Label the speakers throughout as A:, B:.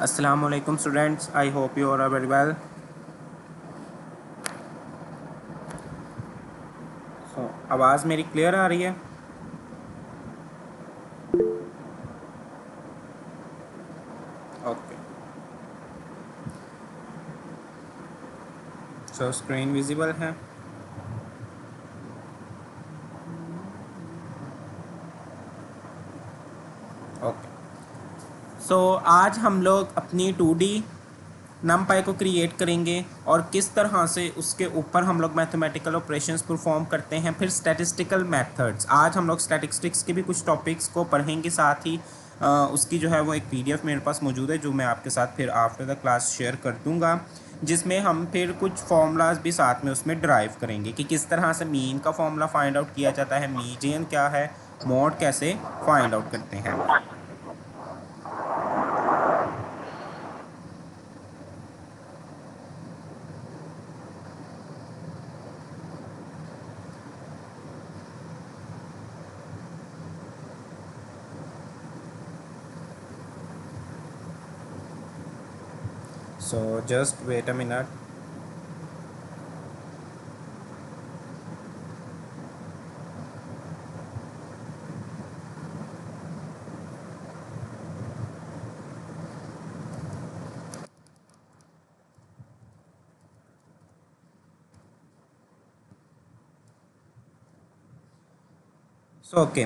A: Assalamu alaikum students, I hope you are very well. So, आवाज़ मेरी clear आ रही है? ओके, सो स्क्रीन विजिबल है. ओके, सो आज हम लोग अपनी 2D नमपाई को क्रिएट करेंगे और किस तरह से उसके ऊपर हम लोग मैथमेटिकल ऑपरेशंस परफॉर्म करते हैं. फिर स्टैटिस्टिकल मेथड्स, आज हम लोग स्टैटिस्टिक्स के भी कुछ टॉपिक्स को पढ़ेंगे. साथ ही उसकी जो है वो एक PDF मेरे पास मौजूद है जो मैं आपके साथ फिर आफ्टर द क्लास शेयर कर दूंगा, जिसमें हम फिर कुछ फॉर्मूलाज भी साथ में उसमें ड्राइव करेंगे कि किस तरह से मीन का फॉर्मूला फाइंड आउट किया जाता है, मीडियन क्या है, मोड कैसे फाइंड आउट करते हैं. So just wait a minute. Okay,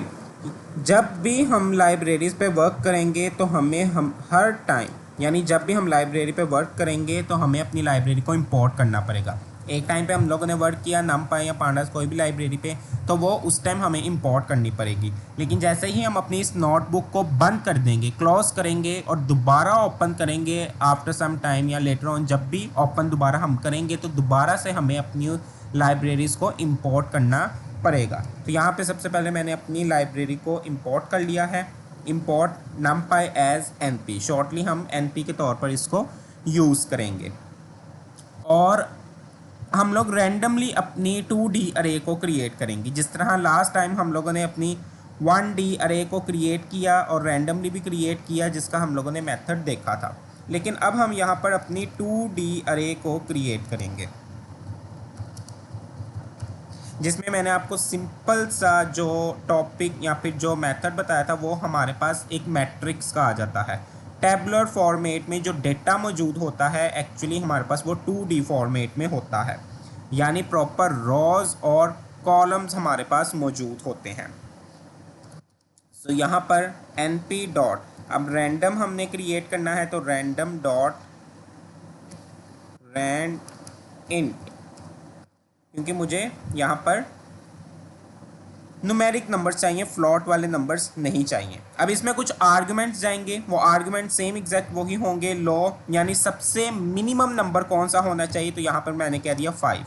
A: जब भी हम लाइब्रेरीज पे वर्क करेंगे तो हम हर टाइम, यानी जब भी हम लाइब्रेरी पे वर्क करेंगे तो हमें अपनी लाइब्रेरी को इंपोर्ट करना पड़ेगा. एक टाइम पे हम लोगों ने वर्क किया नमपाई या पांडास कोई भी लाइब्रेरी पे, तो वो उस टाइम हमें इंपोर्ट करनी पड़ेगी. लेकिन जैसे ही हम अपनी इस नोटबुक को बंद कर देंगे, क्लोज करेंगे और दोबारा ओपन करेंगे आफ्टर सम टाइम या लेटर ऑन, जब भी ओपन दोबारा हम करेंगे तो दोबारा से हमें अपनी लाइब्रेरीज को इंपोर्ट करना पड़ेगा. तो यहाँ पे सबसे पहले मैंने अपनी लाइब्रेरी को इंपोर्ट कर लिया है. Import numpy as np, shortly हम np के तौर पर इसको यूज़ करेंगे. और हम लोग रैंडमली अपनी 2D अरे को क्रिएट करेंगे, जिस तरह लास्ट टाइम हम लोगों ने अपनी 1D अरे को क्रिएट किया और रैंडमली भी क्रिएट किया, जिसका हम लोगों ने मेथड देखा था. लेकिन अब हम यहाँ पर अपनी 2D अरे को क्रिएट करेंगे, जिसमें मैंने आपको सिंपल सा जो टॉपिक या फिर जो मेथड बताया था वो हमारे पास एक मैट्रिक्स का आ जाता है. टेबुलर फॉर्मेट में जो डेटा मौजूद होता है एक्चुअली हमारे पास वो 2D फॉर्मेट में होता है, यानी प्रॉपर रॉज और कॉलम्स हमारे पास मौजूद होते हैं. सो यहाँ पर np डॉट, अब रैंडम हमने क्रिएट करना है तो रैंडम डॉट रैंड इंट, क्योंकि मुझे यहाँ पर न्यूमेरिक नंबर्स चाहिए, फ्लॉट वाले नंबर्स नहीं चाहिए. अब इसमें कुछ आर्गुमेंट्स जाएंगे, वो आर्गुमेंट सेम एग्जैक्ट वही होंगे. लो यानी सबसे मिनिमम नंबर कौन सा होना चाहिए, तो यहाँ पर मैंने कह दिया 5.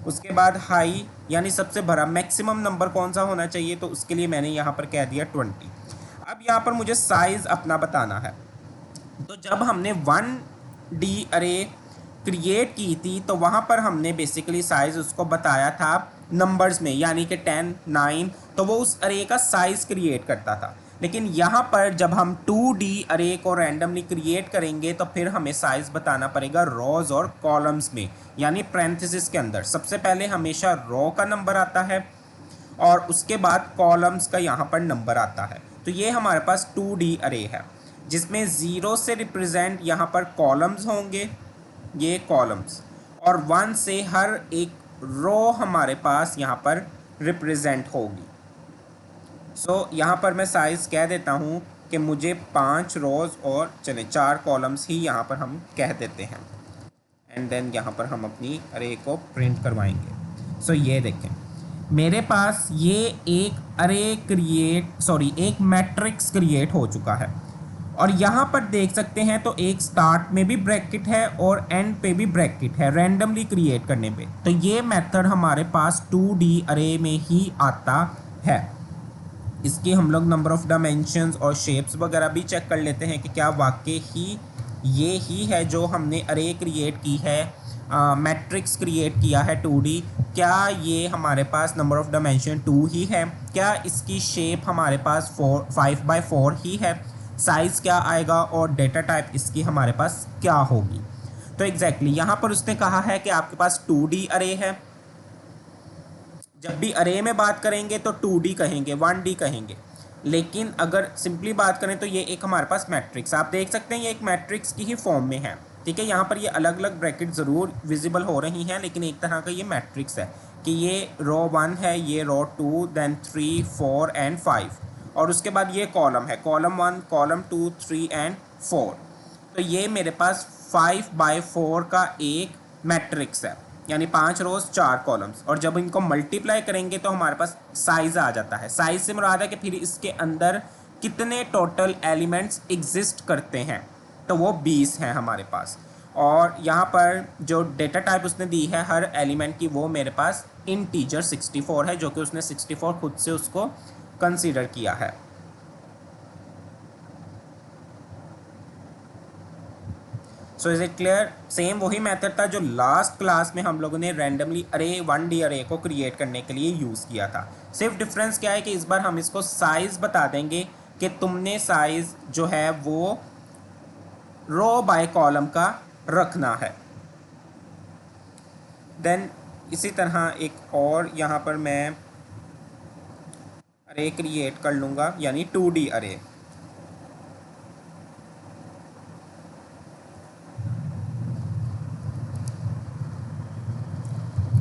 A: उसके बाद हाई यानी सबसे बड़ा मैक्सिमम नंबर कौन सा होना चाहिए, तो उसके लिए मैंने यहाँ पर कह दिया 20. अब यहाँ पर मुझे साइज़ अपना बताना है. तो जब हमने 1D अरे क्रिएट की थी तो वहाँ पर हमने बेसिकली साइज़ उसको बताया था नंबर्स में, यानी कि 10, 9, तो वो उस अरे का साइज़ क्रिएट करता था. लेकिन यहाँ पर जब हम 2D अरे को रैंडमली क्रिएट करेंगे तो फिर हमें साइज़ बताना पड़ेगा रोज़ और कॉलम्स में, यानी पैरेंथेसिस के अंदर. सबसे पहले हमेशा रो का नंबर आता है और उसके बाद कॉलम्स का यहाँ पर नंबर आता है. तो ये हमारे पास 2D अरे है, जिसमें 0 से रिप्रेजेंट यहाँ पर कॉलम्स होंगे, ये कॉलम्स, और 1 से हर एक रो हमारे पास यहाँ पर रिप्रेजेंट होगी. सो यहाँ पर मैं साइज़ कह देता हूँ कि मुझे 5 रोज़ और चले 4 कॉलम्स ही यहाँ पर हम कह देते हैं. एंड देन यहाँ पर हम अपनी अरे को प्रिंट करवाएंगे. सो ये देखें मेरे पास ये एक अरे एक मैट्रिक्स क्रिएट हो चुका है. और यहाँ पर देख सकते हैं तो एक स्टार्ट में भी ब्रैकेट है और एंड पे भी ब्रैकेट है रैंडमली क्रिएट करने पे. तो ये मेथड हमारे पास 2D अरे में ही आता है. इसकी हम लोग नंबर ऑफ़ डायमेंशंस और शेप्स वगैरह भी चेक कर लेते हैं कि क्या वाकई ही ये ही है जो हमने अरे क्रिएट की है, मैट्रिक्स क्रिएट किया है 2D. क्या ये हमारे पास नंबर ऑफ़ डायमेंशन 2 ही है, क्या इसकी शेप हमारे पास 5 by 4 ही है. साइज़ क्या आएगा और डेटा टाइप इसकी हमारे पास क्या होगी। तो एग्जैक्टली यहाँ पर उसने कहा है कि आपके पास 2D अरे है। जब भी अरे में बात करेंगे तो 2D कहेंगे, 1D कहेंगे, लेकिन अगर सिंपली बात करें तो ये एक हमारे पास मैट्रिक्स, आप देख सकते हैं ये एक मैट्रिक्स की ही फॉर्म में है। ठीक है, यहाँ पर ये अलग अलग ब्रैकेट ज़रूर विजिबल हो रही हैं, लेकिन एक तरह का ये मैट्रिक्स है कि ये रो 1 है, ये रो 2, देन 3, 4 एंड 5, और उसके बाद ये कॉलम है, कॉलम 1, कॉलम 2, 3 एंड 4। तो ये मेरे पास 5/4 का एक मैट्रिक्स है, यानी 5 रोज 4 कॉलम्स, और जब इनको मल्टीप्लाई करेंगे तो हमारे पास साइज आ जाता है। साइज से मुराद है कि फिर इसके अंदर कितने टोटल एलिमेंट्स एग्जिस्ट करते हैं, तो वो 20 हैं हमारे पास। और यहाँ पर जो डेटा टाइप उसने दी है हर एलिमेंट की, वो मेरे पास इंटीजर 64 है, जो कि उसने 64 खुद से उसको कंसीडर किया है। So is it clear? Same वही मेथड था जो लास्ट क्लास में हम लोगों ने रैंडमली अरे 1D अरे को क्रिएट करने के लिए यूज़ किया था। सिर्फ डिफरेंस क्या है कि इस बार हम इसको साइज़ बता देंगे कि तुमने साइज़ जो है वो रो बाय कॉलम का रखना है। देन इसी तरह एक और यहाँ पर मैं अरे क्रिएट कर लूँगा, यानी 2D अरे।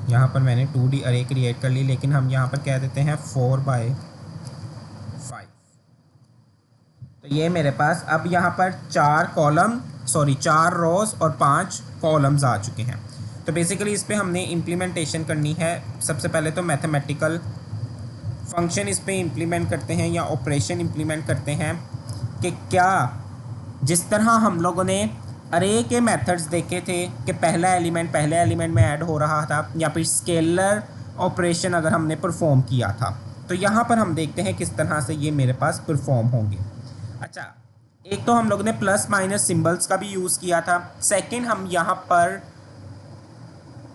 A: यहाँ पर मैंने 2D अरे क्रिएट कर ली, लेकिन हम यहाँ पर कह देते हैं 4/5। तो ये मेरे पास अब यहाँ पर 4 रोज और 5 कॉलम्स आ चुके हैं। तो बेसिकली इस पर हमने इम्प्लीमेंटेशन करनी है। सबसे पहले तो मैथमेटिकल फंक्शन इस पर इम्प्लीमेंट करते हैं या ऑपरेशन इम्प्लीमेंट करते हैं कि क्या जिस तरह हम लोगों ने अरे के मेथड्स देखे थे कि पहले एलिमेंट में ऐड हो रहा था, या फिर स्केलर ऑपरेशन अगर हमने परफॉर्म किया था, तो यहाँ पर हम देखते हैं किस तरह से ये मेरे पास परफॉर्म होंगे। अच्छा, एक तो हम लोगों ने प्लस माइनस सिंबल्स का भी यूज़ किया था। सेकंड, हम यहाँ पर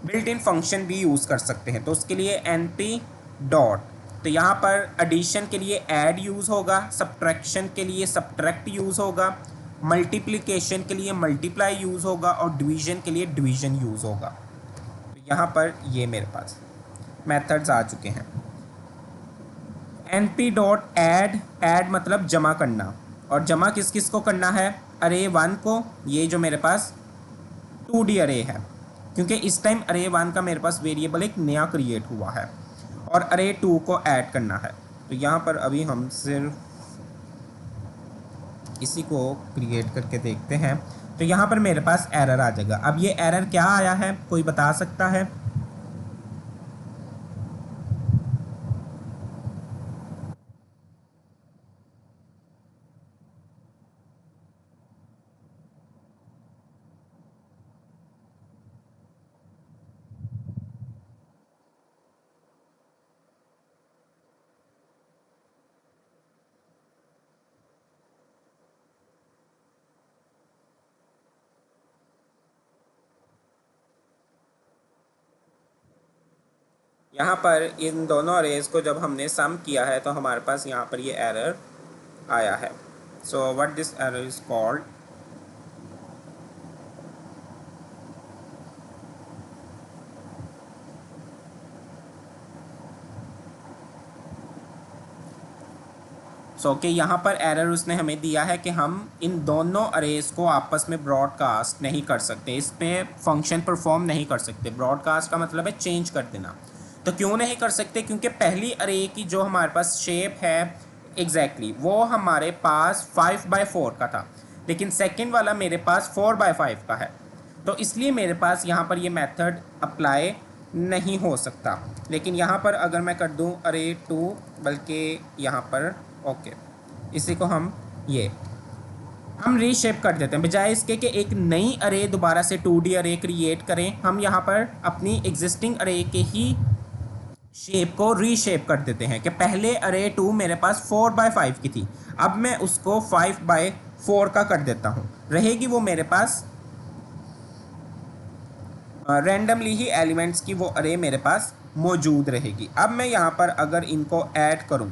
A: बिल्ट इन फंक्शन भी यूज़ कर सकते हैं, तो उसके लिए np डॉट, तो यहाँ पर एडिशन के लिए ऐड यूज़ होगा, सब्ट्रैक्शन के लिए सब्ट्रैक्ट यूज़ होगा, मल्टीप्लिकेशन के लिए मल्टीप्लाई यूज़ होगा, और डिवीज़न के लिए डिवीज़न यूज़ होगा। तो यहाँ पर ये मेरे पास मेथड्स आ चुके हैं। np डॉट ऐड मतलब जमा करना, और जमा किस किस को करना है? अरे 1 को, ये जो मेरे पास 2D अरे है, क्योंकि इस टाइम अरे 1 का मेरे पास वेरिएबल एक नया क्रिएट हुआ है, और अरे 2 को ऐड करना है। तो यहाँ पर अभी हम सिर्फ इसी को क्रिएट करके देखते हैं। तो यहाँ पर मेरे पास एरर आ जाएगा। अब ये एरर क्या आया है, कोई बता सकता है? यहाँ पर इन दोनों अरेज को जब हमने सम किया है तो हमारे पास यहाँ पर ये एरर आया है। So what this error is called, so कि यहाँ पर एरर उसने हमें दिया है कि हम इन दोनों अरेज को आपस में ब्रॉडकास्ट नहीं कर सकते, इस पर फंक्शन परफॉर्म नहीं कर सकते। ब्रॉडकास्ट का मतलब है चेंज कर देना। तो क्यों नहीं कर सकते? क्योंकि पहली अरे की जो हमारे पास शेप है एग्जैक्टली वो हमारे पास 5/4 का था, लेकिन सेकंड वाला मेरे पास 4/5 का है, तो इसलिए मेरे पास यहाँ पर ये मेथड अप्लाई नहीं हो सकता। लेकिन यहाँ पर अगर मैं कर दूँ अरे 2, बल्कि यहाँ पर ओके, इसी को हम रीशेप कर देते हैं, बजाय इसके कि एक नई अरे दोबारा से 2D अरे क्रिएट करें, हम यहाँ पर अपनी एग्जिस्टिंग अरे के ही शेप को रीशेप कर देते हैं कि पहले अरे 2 मेरे पास 4/5 की थी, अब मैं उसको 5/4 का कर देता हूँ, रहेगी वो मेरे पास रैंडमली ही एलिमेंट्स की वो अरे मेरे पास मौजूद रहेगी। अब मैं यहाँ पर अगर इनको ऐड करूँ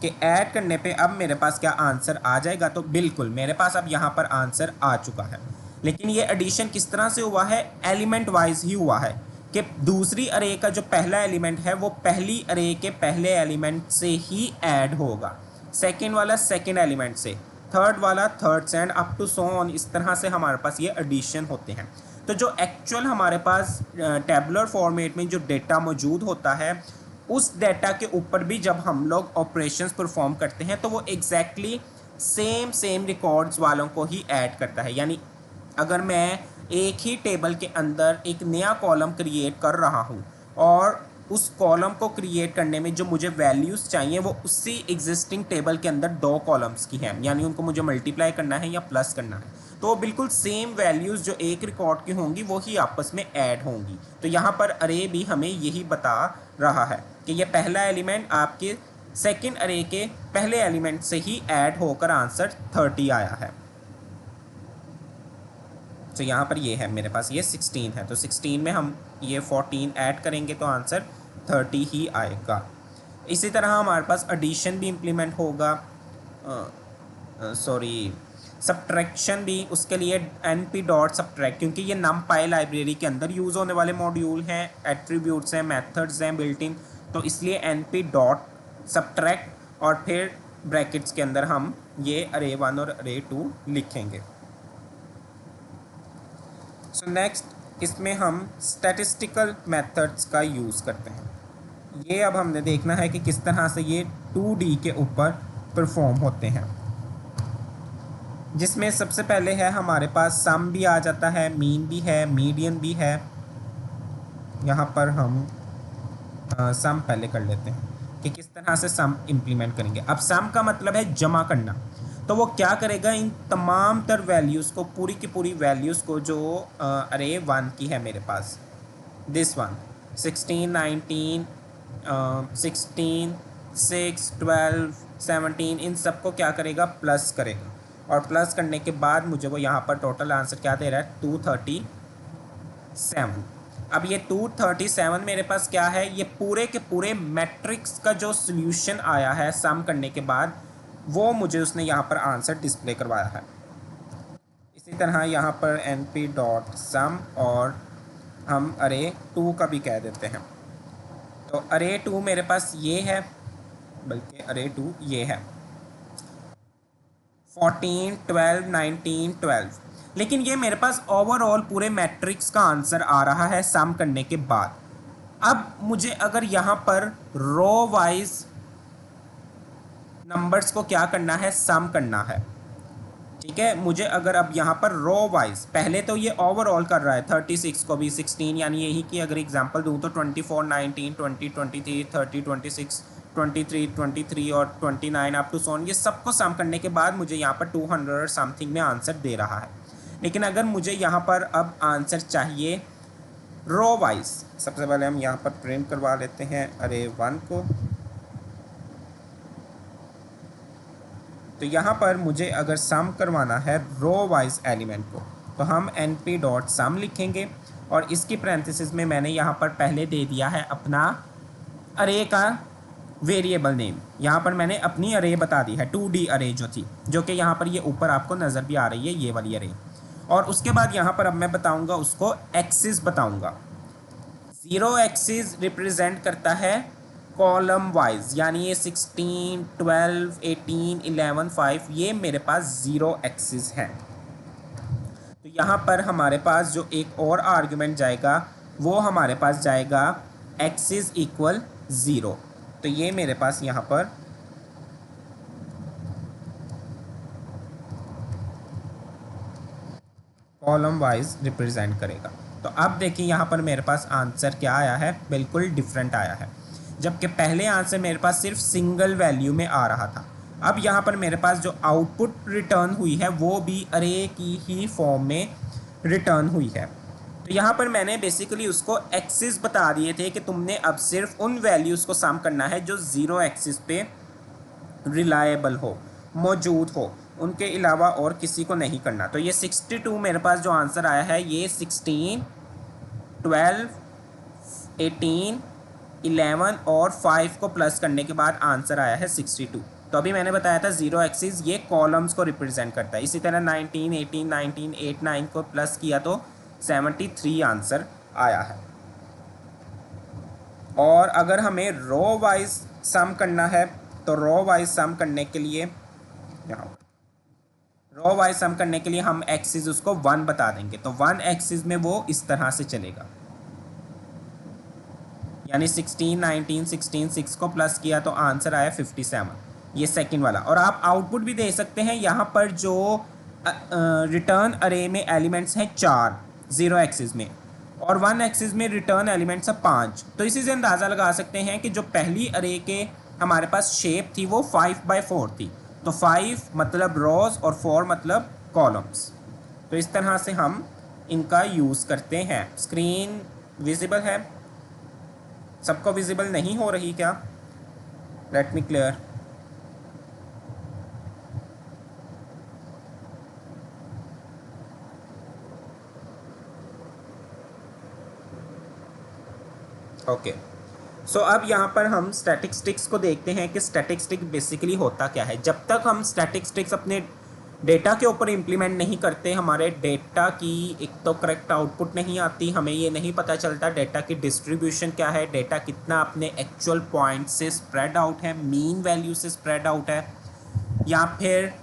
A: कि ऐड करने पे अब मेरे पास क्या आंसर आ जाएगा, तो बिल्कुल मेरे पास अब यहाँ पर आंसर आ चुका है। लेकिन ये एडिशन किस तरह से हुआ है, एलिमेंट वाइज ही हुआ है कि दूसरी अरे का जो पहला एलिमेंट है वो पहली अरे के पहले एलिमेंट से ही ऐड होगा, सेकेंड वाला सेकेंड एलिमेंट से, थर्ड वाला थर्ड से, and up to so on. इस तरह से हमारे पास ये एडिशन होते हैं। तो जो एक्चुअल हमारे पास टेबुलर फॉर्मेट में जो डेटा मौजूद होता है, उस डेटा के ऊपर भी जब हम लोग ऑपरेशंस परफॉर्म करते हैं तो वो एग्जैक्टली सेम रिकॉर्ड्स वालों को ही ऐड करता है। यानी अगर मैं एक ही टेबल के अंदर एक नया कॉलम क्रिएट कर रहा हूँ और उस कॉलम को क्रिएट करने में जो मुझे वैल्यूज़ चाहिए वो उसी एग्जिस्टिंग टेबल के अंदर दो कॉलम्स की हैं, यानी उनको मुझे मल्टीप्लाई करना है या प्लस करना है, तो बिल्कुल सेम वैल्यूज़ जो एक रिकॉर्ड की होंगी वो ही आपस में ऐड होंगी। तो यहाँ पर अरे भी हमें यही बता रहा है कि ये पहला एलिमेंट आपके सेकेंड अरे के पहले एलिमेंट से ही ऐड होकर आंसर 30 आया है। तो यहाँ पर ये है मेरे पास, ये 16 है, तो 16 में हम ये 14 ऐड करेंगे तो आंसर 30 ही आएगा। इसी तरह हमारे पास एडिशन भी इम्प्लीमेंट होगा, सब्ट्रैक्शन भी। उसके लिए np.subtract, क्योंकि ये numpy लाइब्रेरी के अंदर यूज़ होने वाले मॉड्यूल हैं, एट्रीब्यूट्स हैं, मेथड्स हैं बिल्ट इन, तो इसलिए np.subtract और फिर ब्रैकेट्स के अंदर हम ये अरे 1 और अरे 2 लिखेंगे। सो नेक्स्ट इसमें हम स्टैटिस्टिकल मेथड्स का यूज़ करते हैं। ये अब हमने देखना है कि किस तरह से ये 2D के ऊपर परफॉर्म होते हैं, जिसमें सबसे पहले है हमारे पास सम भी आ जाता है, मीन भी है, मीडियन भी है। यहाँ पर हम सम पहले कर लेते हैं कि किस तरह से सम इम्प्लीमेंट करेंगे। अब सम का मतलब है जमा करना, तो वो क्या करेगा, इन तमाम तर वैल्यूज़ को, पूरी की पूरी वैल्यूज़ को जो अरे 1 की है मेरे पास, दिस वन 16, 19, 16, 6, 12, 17, इन सब को क्या करेगा, प्लस करेगा, और प्लस करने के बाद मुझे वो यहाँ पर टोटल आंसर क्या दे रहा है, 237। अब ये 237 मेरे पास क्या है, ये पूरे के पूरे मैट्रिक्स का जो सॉल्यूशन आया है सम करने के बाद, वो मुझे उसने यहाँ पर आंसर डिस्प्ले करवाया है। इसी तरह यहाँ पर np.sum और हम अरे 2 का भी कह देते हैं। तो अरे 2 मेरे पास ये है, बल्कि अरे 2 ये है 14, 12, 19, 12। लेकिन ये मेरे पास ओवरऑल पूरे मैट्रिक्स का आंसर आ रहा है सम करने के बाद। अब मुझे अगर यहाँ पर रो वाइज नंबर्स को क्या करना है, सम करना है, ठीक है। मुझे अगर अब यहाँ पर रो वाइज, पहले तो ये ओवरऑल कर रहा है 36 को भी 16, यानी यही कि अगर एग्जांपल दूँ तो 24, 19, 20, 23, 30, 26, 23 और 29 अप टू सोन, ये सबको सम करने के बाद मुझे यहाँ पर 200 और समथिंग में आंसर दे रहा है। लेकिन अगर मुझे यहाँ पर अब आंसर चाहिए रो वाइज, सबसे पहले हम यहाँ पर प्रिंट करवा लेते हैं अरे 1 को। तो यहाँ पर मुझे अगर सम करवाना है रो वाइज एलिमेंट को, तो हम np.sum लिखेंगे, और इसकी पैरेंथेसिस में मैंने यहाँ पर पहले दे दिया है अपना अरे का वेरिएबल नेम। यहाँ पर मैंने अपनी अरे बता दी है 2D अरे जो थी, जो कि यहाँ पर ये ऊपर आपको नज़र भी आ रही है, ये वाली अरे। और उसके बाद यहाँ पर अब मैं बताऊँगा उसको एक्सिस बताऊँगा। 0 एक्सिस रिप्रेजेंट करता है कॉलम वाइज, यानी ये 16, 12, 18, 11, 5, ये मेरे पास 0 एक्सिस है। तो यहाँ पर हमारे पास जो एक और आर्गुमेंट जाएगा वो हमारे पास जाएगा एक्सिस इक्वल 0। तो ये मेरे पास यहाँ पर कॉलम वाइज रिप्रेजेंट करेगा। तो अब देखिए यहाँ पर मेरे पास आंसर क्या आया है, बिल्कुल डिफरेंट आया है। जबकि पहले आंसर मेरे पास सिर्फ सिंगल वैल्यू में आ रहा था, अब यहाँ पर मेरे पास जो आउटपुट रिटर्न हुई है वो भी अरे की ही फॉर्म में रिटर्न हुई है। तो यहाँ पर मैंने बेसिकली उसको एक्सिस बता दिए थे कि तुमने अब सिर्फ उन वैल्यूज़ को सम करना है जो 0 एक्सिस पे रिलायबल हो, मौजूद हो, उनके अलावा और किसी को नहीं करना। तो ये 62 मेरे पास जो आंसर आया है, ये 16, 12, 18, 11 और 5 को प्लस करने के बाद आंसर आया है 62। तो अभी मैंने बताया था जीरो एक्सिस ये कॉलम्स को रिप्रेजेंट करता है। इसी तरह 19, 18, 19, 8, 9 को प्लस किया तो 73 आंसर आया है। और अगर हमें रो वाइज सम करना है तो रो वाइज सम करने के लिए यहाँ रो वाइज सम करने के लिए हम एक्सिस उसको 1 बता देंगे। तो 1 एक्सिस में वो इस तरह से चलेगा, यानी 16, 19, 16, 6 को प्लस किया तो आंसर आया 57, ये सेकंड वाला। और आप आउटपुट भी दे सकते हैं। यहाँ पर जो रिटर्न अरे में एलिमेंट्स हैं 4 जीरो एक्सिस में, और 1 एक्सिस में रिटर्न एलिमेंट्स है 5। तो इसी से अंदाज़ा लगा सकते हैं कि जो पहली अरे के हमारे पास शेप थी वो 5/4 थी। तो 5 मतलब रोज और 4 मतलब कॉलम्स। तो इस तरह से हम इनका यूज़ करते हैं। स्क्रीन विजिबल है? सबको विजिबल नहीं हो रही क्या? Let me clear. ओके, सो अब यहाँ पर हम स्टैटिस्टिक्स को देखते हैं कि स्टैटिस्टिक्स बेसिकली होता क्या है। जब तक हम स्टैटिस्टिक्स अपने डेटा के ऊपर इम्प्लीमेंट नहीं करते, हमारे डेटा की एक तो करेक्ट आउटपुट नहीं आती, हमें ये नहीं पता चलता डेटा की डिस्ट्रीब्यूशन क्या है, डेटा कितना अपने एक्चुअल पॉइंट से स्प्रेड आउट है, मीन वैल्यू से स्प्रेड आउट है, या फिर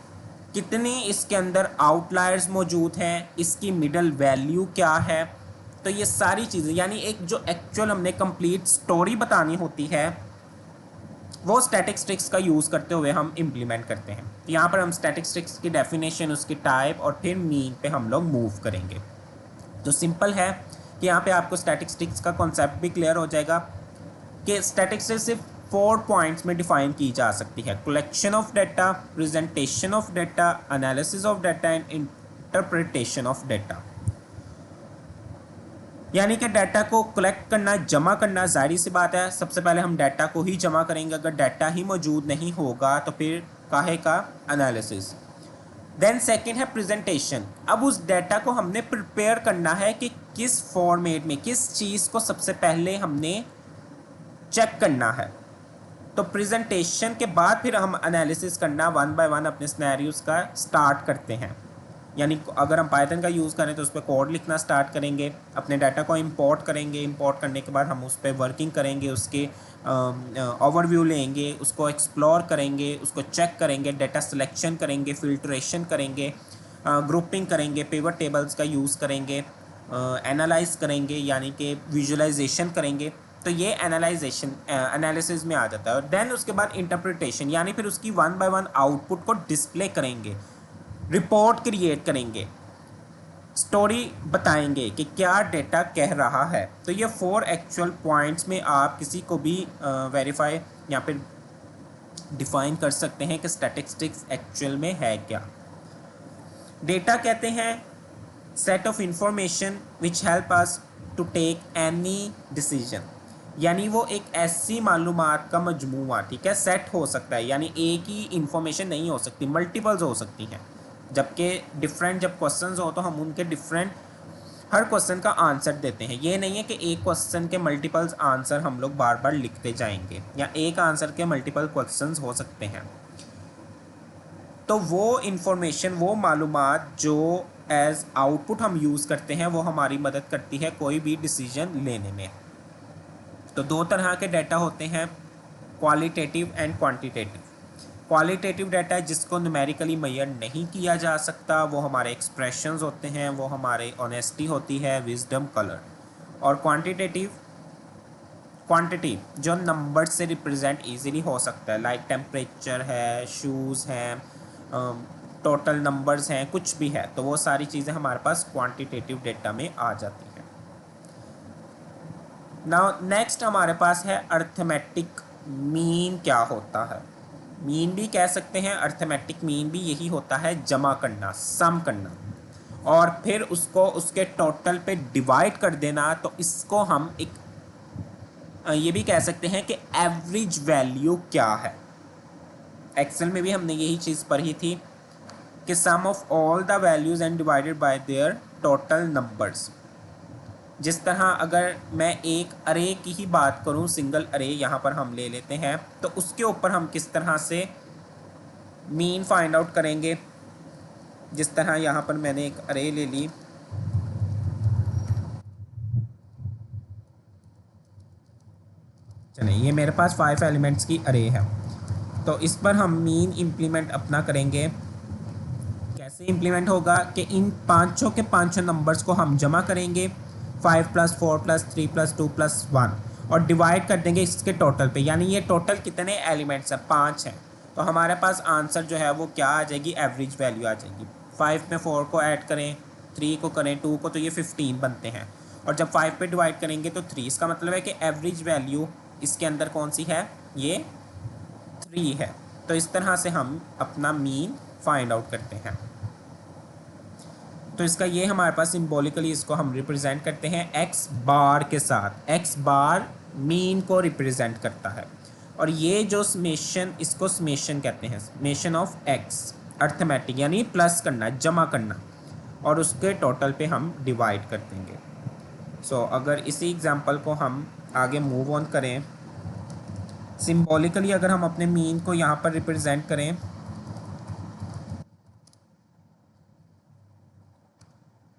A: कितने इसके अंदर आउटलायर्स मौजूद हैं, इसकी मिडल वैल्यू क्या है। तो ये सारी चीज़ें, यानी एक जो एक्चुअल हमने कंप्लीट स्टोरी बतानी होती है, वो स्टैटिस्टिक्स का यूज़ करते हुए हम इम्प्लीमेंट करते हैं। तो यहाँ पर हम स्टैटिस्टिक्स की डेफिनेशन, उसकी टाइप और फिर मीन पे हम लोग मूव करेंगे। तो सिंपल है कि यहाँ पे आपको स्टैटिस्टिक्स का कॉन्सेप्ट भी क्लियर हो जाएगा कि स्टैटिस्टिक्स सिर्फ 4 पॉइंट्स में डिफाइन की जा सकती है: collection of data, presentation of data, analysis of data and interpretation of data. यानी कि डाटा को कलेक्ट करना, जमा करना, जाहिर सी बात है सबसे पहले हम डाटा को ही जमा करेंगे। अगर डाटा ही मौजूद नहीं होगा तो फिर काहे का एनालिसिस। देन सेकंड है प्रेजेंटेशन। अब उस डाटा को हमने प्रिपेयर करना है कि किस फॉर्मेट में, किस चीज़ को सबसे पहले हमने चेक करना है। तो प्रेजेंटेशन के बाद फिर हम एनालिसिस करना 1 बाय 1 अपने सिनेरियोज का स्टार्ट करते हैं। यानी अगर हम पाइथन का यूज़ करें तो उस पर कोड लिखना स्टार्ट करेंगे, अपने डाटा को इंपोर्ट करेंगे, इंपोर्ट करने के बाद हम उस पर वर्किंग करेंगे, उसके ओवरव्यू लेंगे, उसको एक्सप्लोर करेंगे, उसको चेक करेंगे, डाटा सिलेक्शन करेंगे, फिल्ट्रेशन करेंगे, ग्रुपिंग करेंगे, पिवट टेबल्स का यूज़ करेंगे, एनालाइज करेंगे, यानी कि विजुअलाइजेशन करेंगे। तो ये एनालिसिस में आ जाता है। और देन उसके बाद इंटरप्रिटेशन, यानी फिर उसकी 1 बाय 1 आउटपुट को डिस्प्ले करेंगे, रिपोर्ट क्रिएट करेंगे, स्टोरी बताएंगे कि क्या डेटा कह रहा है। तो ये 4 एक्चुअल पॉइंट्स में आप किसी को भी वेरीफाई या फिर डिफाइन कर सकते हैं कि स्टैटिस्टिक्स एक्चुअल में है क्या। डेटा कहते हैं set of information which help us to take any decision, यानी वो एक ऐसी मालूमात का मजमूआ, ठीक है, सेट हो सकता है, यानी एक ही इंफॉर्मेशन नहीं हो सकती, मल्टीपल्स हो सकती हैं। जबकि डिफरेंट जब क्वेश्चंस हो तो हम उनके डिफरेंट हर क्वेश्चन का आंसर देते हैं। ये नहीं है कि एक क्वेश्चन के मल्टीपल्स आंसर हम लोग बार बार लिखते जाएंगे, या एक आंसर के मल्टीपल क्वेश्चंस हो सकते हैं। तो वो इंफॉर्मेशन, वो मालूमात जो एज आउटपुट हम यूज़ करते हैं, वो हमारी मदद करती है कोई भी डिसीजन लेने में। तो 2 तरह के डाटा होते हैं, qualitative and quantitative. Qualitative data जिसको न्यूमेरिकली मेजर नहीं किया जा सकता, वो हमारे एक्सप्रेशंस होते हैं, वो हमारे ऑनेस्टी होती है, विजडम, कलर। और क्वांटिटी जो नंबर से रिप्रेजेंट इजीली हो सकता है, लाइक टेम्परेचर है, शूज़ हैं, टोटल नंबर्स हैं, कुछ भी है, तो वो सारी चीज़ें हमारे पास क्वांटिटेटिव डेटा में आ जाती हैं। नाउ नेक्स्ट हमारे पास है अर्थमेटिक मीन। क्या होता है? मीन भी कह सकते हैं, अर्थमेटिक मीन भी यही होता है, जमा करना, सम करना और फिर उसको उसके टोटल पे डिवाइड कर देना। तो इसको हम एक ये भी कह सकते हैं कि एवरेज वैल्यू क्या है। एक्सेल में भी हमने यही चीज़ पढ़ी थी कि sum of all the values and divided by their total numbers. जिस तरह अगर मैं एक अरे की ही बात करूं, सिंगल अरे यहाँ पर हम ले लेते हैं, तो उसके ऊपर हम किस तरह से मीन फाइंड आउट करेंगे। जिस तरह यहाँ पर मैंने एक अरे ले ली, चलिए ये मेरे पास 5 एलिमेंट्स की अरे है, तो इस पर हम मीन इम्प्लीमेंट अपना करेंगे। कैसे इम्प्लीमेंट होगा कि इन पाँचों के पाँचों नंबर्स को हम जमा करेंगे 5 + 4 + 3 + 2 + 1 और डिवाइड कर देंगे इसके टोटल पे, यानी ये टोटल कितने एलिमेंट्स हैं, 5 हैं। तो हमारे पास आंसर जो है वो क्या आ जाएगी, एवरेज वैल्यू आ जाएगी। 5 में 4 को ऐड करें, 3 को करें, 2 को, तो ये 15 बनते हैं। और जब 5 पे डिवाइड करेंगे तो 3, इसका मतलब है कि एवरेज वैल्यू इसके अंदर कौन सी है, ये 3 है। तो इस तरह से हम अपना मीन फाइंड आउट करते हैं। तो इसका ये हमारे पास सिंबॉलिकली इसको हम रिप्रेजेंट करते हैं एक्स बार के साथ। एक्स बार मीन को रिप्रेजेंट करता है, और ये जो समेशन, इसको समेशन कहते हैं, समेशन ऑफ एक्स, अर्थमेटिक यानी प्लस करना, जमा करना, और उसके टोटल पे हम डिवाइड कर देंगे। सो अगर इसी एग्जांपल को हम आगे मूव ऑन करें, सिंबॉलिकली अगर हम अपने मीन को यहाँ पर रिप्रेजेंट करें,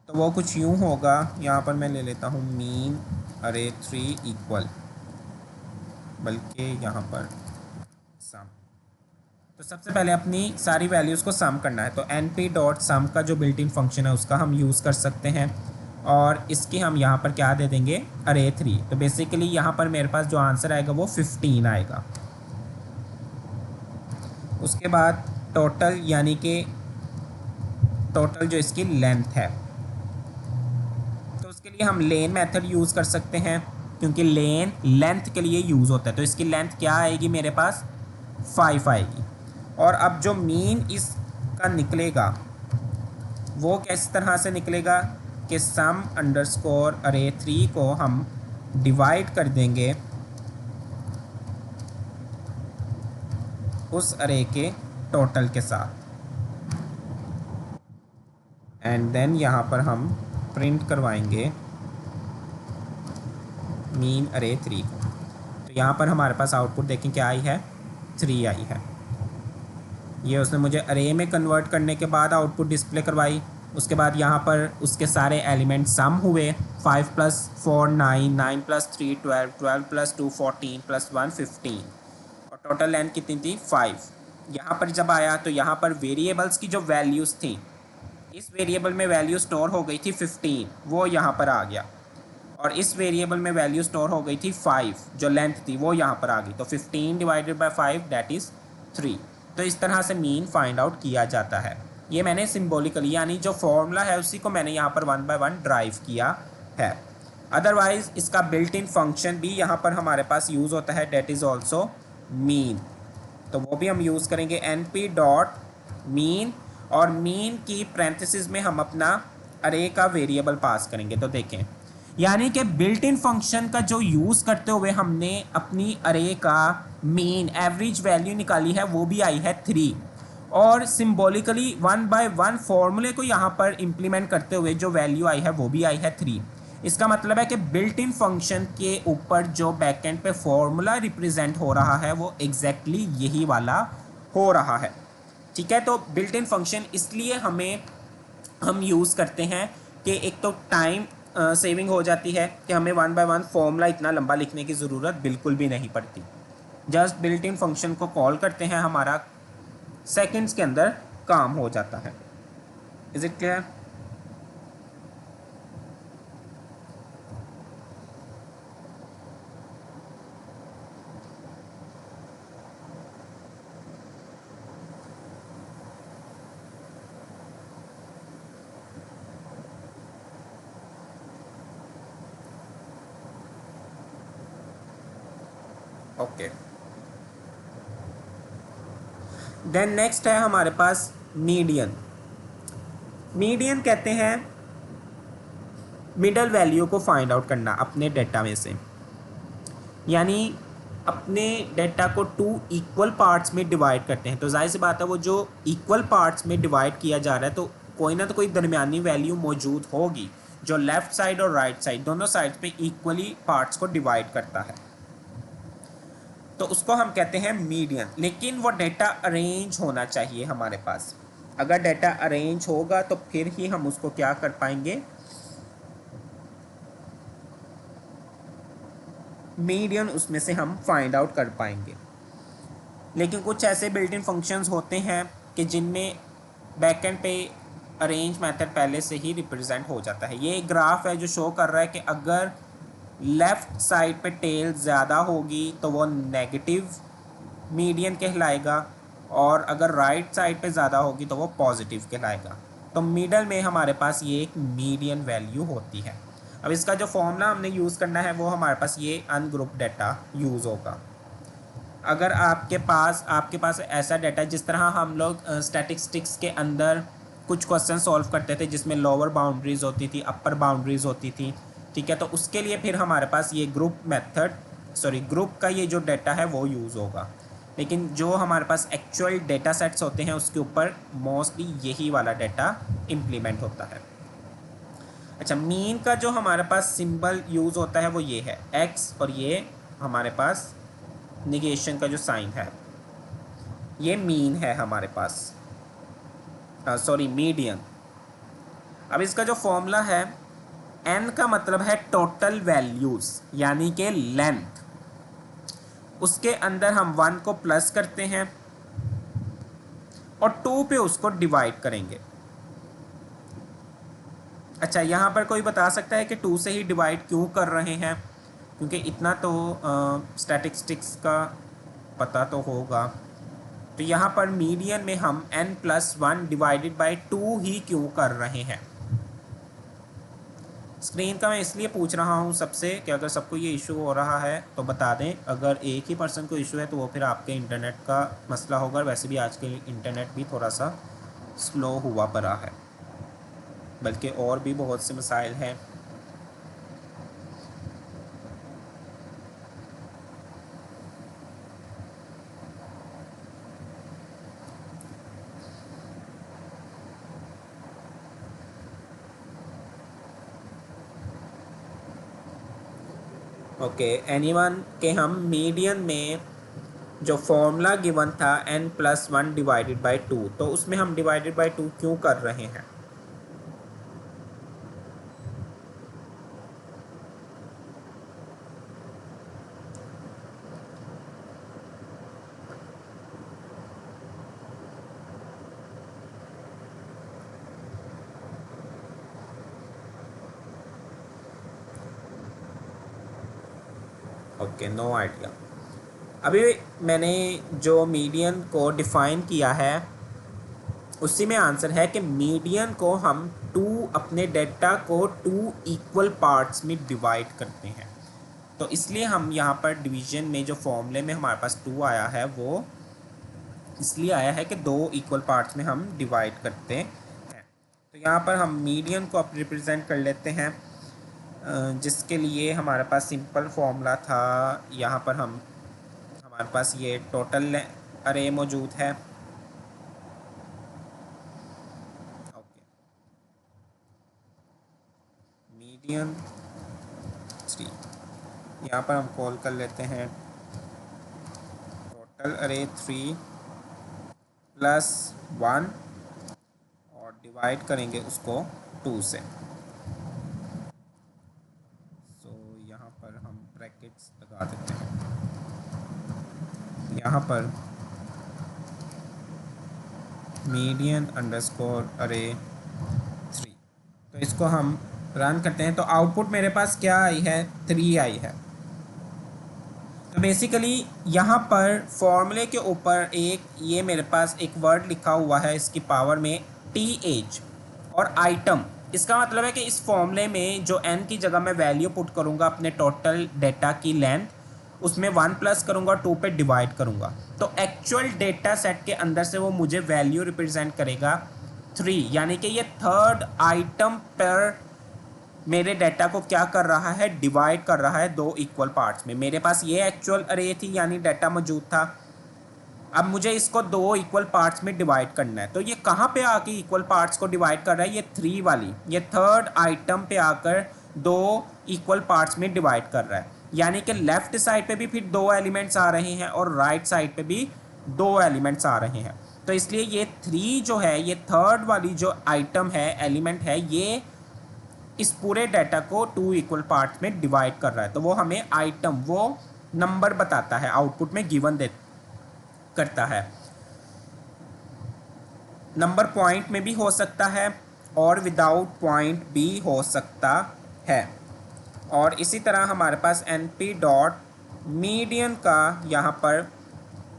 A: तो वो कुछ यूँ होगा। यहाँ पर मैं ले लेता हूँ मीन अरे 3 इक्वल, बल्कि यहाँ पर सम। तो सबसे पहले अपनी सारी वैल्यूज़ को सम करना है, तो np.sum का जो बिल्ट इन फंक्शन है उसका हम यूज़ कर सकते हैं, और इसकी हम यहाँ पर क्या दे देंगे, अरे 3। तो बेसिकली यहाँ पर मेरे पास जो आंसर आएगा वो 15 आएगा। उसके बाद टोटल, यानी कि टोटल जो इसकी लेंथ है, तो उसके लिए हम लेन मेथड यूज़ कर सकते हैं, क्योंकि लेन लेंथ के लिए यूज़ होता है। तो इसकी लेंथ क्या आएगी, मेरे पास 5 आएगी। और अब जो मीन इसका निकलेगा वो किस तरह से निकलेगा कि सम अंडरस्कोर अरे 3 को हम डिवाइड कर देंगे उस अरे के टोटल के साथ, एंड देन यहाँ पर हम प्रिंट करवाएंगे मीन अरे 3 को। तो यहाँ पर हमारे पास आउटपुट देखें क्या आई है, 3 आई है। ये उसने मुझे अरे में कन्वर्ट करने के बाद आउटपुट डिस्प्ले करवाई। उसके बाद यहाँ पर उसके सारे एलिमेंट सम हुए, 5 + 4 9, 9 + 3 12, 12 + 2 14 + 1 15, और टोटल लेंथ कितनी थी, 5। यहाँ पर जब आया तो यहाँ पर वेरिएबल्स की जो वैल्यूज़ थी, इस वेरिएबल में वैल्यू स्टोर हो गई थी 15, वो यहाँ पर आ गया, और इस वेरिएबल में वैल्यू स्टोर हो गई थी 5, जो लेंथ थी वो यहाँ पर आ गई। तो 15 / 5 दैट इज़ 3। तो इस तरह से मीन फाइंड आउट किया जाता है। ये मैंने सिंबॉलिकली, यानी जो फॉर्मूला है उसी को मैंने यहाँ पर 1 by 1 ड्राइव किया है। अदरवाइज इसका बिल्ट इन फंक्शन भी यहाँ पर हमारे पास यूज़ होता है, डेट इज़ ऑल्सो मीन। तो वो भी हम यूज़ करेंगे np.mean, और मीन की पैरेंथेसिस में हम अपना अरे का वेरिएबल पास करेंगे। तो देखें, यानी कि बिल्ट इन फंक्शन का जो यूज़ करते हुए हमने अपनी अरे का मीन, एवरेज वैल्यू निकाली है, वो भी आई है 3, और सिंबॉलिकली 1 by 1 फॉर्मूले को यहाँ पर इम्प्लीमेंट करते हुए जो वैल्यू आई है वो भी आई है 3। इसका मतलब है कि बिल्ट इन फंक्शन के ऊपर जो बैकएंड पे फॉर्मूला रिप्रेजेंट हो रहा है वो एग्जैक्टली यही वाला हो रहा है। ठीक है, तो बिल्ट इन फंक्शन इसलिए हम यूज़ करते हैं कि एक तो टाइम सेविंग हो जाती है कि हमें 1 by 1 फॉर्मूला इतना लंबा लिखने की ज़रूरत बिल्कुल भी नहीं पड़ती। जस्ट बिल्ट इन फंक्शन को कॉल करते हैं, हमारा सेकंड्स के अंदर काम हो जाता है। Is it clear? Okay, then next है हमारे पास मीडियन। मीडियन कहते हैं मिडल वैल्यू को फाइंड आउट करना अपने डेटा में से, यानी अपने डेटा को 2 इक्वल पार्ट्स में डिवाइड करते हैं। तो जाहिर सी बात है वो जो इक्वल पार्ट्स में डिवाइड किया जा रहा है तो कोई ना तो कोई दरमियानी वैल्यू मौजूद होगी जो लेफ्ट साइड और राइट साइड दोनों साइड पे इक्वली पार्ट्स को डिवाइड करता है, तो उसको हम कहते हैं मीडियन। लेकिन वो डेटा अरेंज होना चाहिए हमारे पास। अगर डेटा अरेंज होगा तो फिर ही हम उसको क्या कर पाएंगे, मीडियन उसमें से हम फाइंड आउट कर पाएंगे। लेकिन कुछ ऐसे बिल्ट इन फंक्शंस होते हैं कि जिनमें बैकएंड पे अरेंज मेथड पहले से ही रिप्रेजेंट हो जाता है। ये एक ग्राफ है जो शो कर रहा है कि अगर लेफ़्ट साइड पे टेल ज़्यादा होगी तो वो नेगेटिव मीडियन कहलाएगा, और अगर राइट साइड पे ज़्यादा होगी तो वो पॉजिटिव कहलाएगा। तो मिडल में हमारे पास ये एक मीडियन वैल्यू होती है। अब इसका जो फॉर्मूला हमने यूज़ करना है वो हमारे पास ये अनग्रुप डाटा यूज़ होगा। अगर आपके पास ऐसा डाटा, जिस तरह हम लोग स्टैटिस्टिक्स के अंदर कुछ क्वेश्चन सॉल्व करते थे जिसमें लोअर बाउंड्रीज होती थी, अपर बाउंड्रीज होती थी, ठीक है, तो उसके लिए फिर हमारे पास ये ग्रुप का ये जो डाटा है वो यूज़ होगा। लेकिन जो हमारे पास एक्चुअल डेटा सेट्स होते हैं उसके ऊपर मोस्टली यही वाला डाटा इम्प्लीमेंट होता है। अच्छा, मीन का जो हमारे पास सिंबल यूज़ होता है वो ये है एक्स, और ये हमारे पास निगेशन का जो साइन है ये मीन है हमारे पास, मीडियन। अब इसका जो फॉर्मूला है, n का मतलब है टोटल वैल्यूज़ यानी कि लेंथ, उसके अंदर हम 1 को प्लस करते हैं और 2 पे उसको डिवाइड करेंगे। अच्छा, यहाँ पर कोई बता सकता है कि 2 से ही डिवाइड क्यों कर रहे हैं? क्योंकि इतना तो स्टैटिस्टिक्स का पता तो होगा। तो यहाँ पर मीडियन में हम n+1 डिवाइडेड बाई 2 ही क्यों कर रहे हैं? स्क्रीन का मैं इसलिए पूछ रहा हूँ सबसे कि अगर सबको ये इशू हो रहा है तो बता दें। अगर एक ही पर्सन को इशू है तो वो फिर आपके इंटरनेट का मसला होगा। वैसे भी आज के इंटरनेट भी थोड़ा सा स्लो हुआ पड़ा है, बल्कि और भी बहुत से मसाइल हैं। ओके, एनीवन के हम मीडियन में जो फॉर्मूला गिवन था n+1 डिवाइडेड बाई 2, तो उसमें हम डिवाइडेड बाई 2 क्यों कर रहे हैं? Okay, no idea. अभी मैंने जो मीडियन को डिफ़ाइन किया है उसी में आंसर है कि मीडियन को हम अपने डेटा को 2 इक्वल पार्ट्स में डिवाइड करते हैं। तो इसलिए हम यहाँ पर डिवीजन में जो फॉर्मूले में हमारे पास 2 आया है वो इसलिए आया है कि 2 इक्वल पार्ट्स में हम डिवाइड करते हैं। तो यहाँ पर हम मीडियन को अब रिप्रेजेंट कर लेते हैं, जिसके लिए हमारे पास सिंपल फॉर्मूला था। यहाँ पर हमारे पास ये टोटल अरे मौजूद है। ओके, मीडियन 3 यहाँ पर हम कॉल कर लेते हैं टोटल अरे 3 + 1 और डिवाइड करेंगे उसको 2 से। तो यहाँ पर हम ब्रैकेट्स लगा देते हैं। यहाँ पर मीडियन अंडरस्कोर अरे 3, तो इसको हम रन करते हैं। तो आउटपुट मेरे पास क्या आई है? 3 आई है। तो बेसिकली यहाँ पर फॉर्मूले के ऊपर ये मेरे पास एक वर्ड लिखा हुआ है इसकी पावर में TH और आइटम। इसका मतलब है कि इस फॉर्मूले में जो n की जगह मैं वैल्यू पुट करूँगा अपने टोटल डेटा की लेंथ, उसमें 1 प्लस करूँगा, 2 पे डिवाइड करूँगा, तो एक्चुअल डेटा सेट के अंदर से वो मुझे वैल्यू रिप्रेजेंट करेगा 3, यानी कि ये थर्ड आइटम पर मेरे डाटा को क्या कर रहा है? डिवाइड कर रहा है 2 इक्वल पार्ट्स में। मेरे पास ये एक्चुअल अरे थी यानी डाटा मौजूद था, अब मुझे इसको दो इक्वल पार्ट्स में डिवाइड करना है, तो ये कहाँ पे आके इक्वल पार्ट्स को डिवाइड कर रहा है, ये 3 वाली, ये थर्ड आइटम पे आकर दो इक्वल पार्ट्स में डिवाइड कर रहा है। यानी कि लेफ्ट साइड पे भी फिर दो एलिमेंट्स आ रहे हैं और राइट साइड पे भी दो एलिमेंट्स आ रहे हैं। तो इसलिए ये 3 जो है, ये थर्ड वाली जो आइटम है, एलिमेंट है, ये इस पूरे डाटा को 2 इक्वल पार्ट्स में डिवाइड कर रहा है। तो वो हमें आइटम, वो नंबर बताता है, आउटपुट में गिवन दे करता है। नंबर पॉइंट में भी हो सकता है और विदाउट पॉइंट भी हो सकता है। और इसी तरह हमारे पास np डॉट मीडियन का यहाँ पर